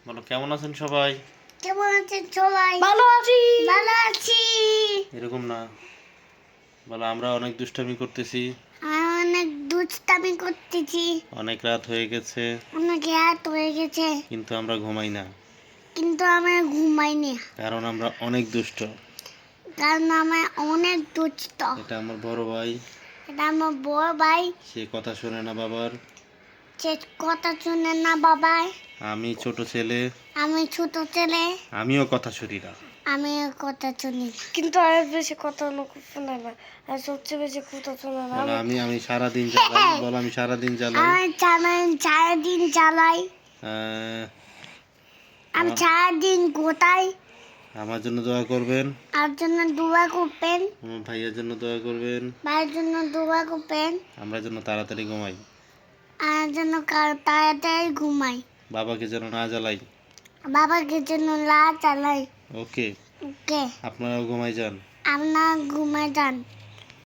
বলো কেমন আছেন সবাই? কেমন আছেন সবাই? ভালো আছি। ভালো আছি। এরকম না, বলো আমরা অনেক দুষ্টামি করতেছি, আমি অনেক দুষ্টামি করতেছি, অনেক রাত হয়ে গেছে, অনেক রাত হয়ে গেছে, কিন্তু আমরা ঘুমাই না, কিন্তু আমরা ঘুমাইনি কারণ আমরা অনেক দুষ্ট। কারণ আমরা অনেক দুষ্ট। এটা আমার বড় ভাই, এটা আমার বড় ভাই, সে কথা শোনে না বাবার। সে কথা শুনে না বাবাই। আমি ছোট ছেলে, আমি ছোট ছেলে, আমিও কথা শুনি না। আমি কথা শুনি না। কিন্তু আর বেশি কথা শোনে না, আর সবচেয়ে বেশি কথা শোনে না। বলো আমি সারাদিন চালাই, বলো আমি সারাদিন চালাই। আমি সারাদিন চালাই, আমি আমার সারাদিন গোটাই। আমার জন্য দোয়া করবেন, আর জন্য দোয়া করবেন, আমার ভাইয়ের জন্য দোয়া করবেন, ভাইয়ের জন্য দোয়া করবেন, আমরা যেন তাড়াতাড়ি ঘুমাই, আর যেন তাড়াতাড়ি ঘুমাই, বাবাকে যেন না জ্বালাই। বাবাকে যেন লা চালাই। ওকে, ওকে, আপনারাও ঘুমাই যান। আপনার ঘুমাই যান।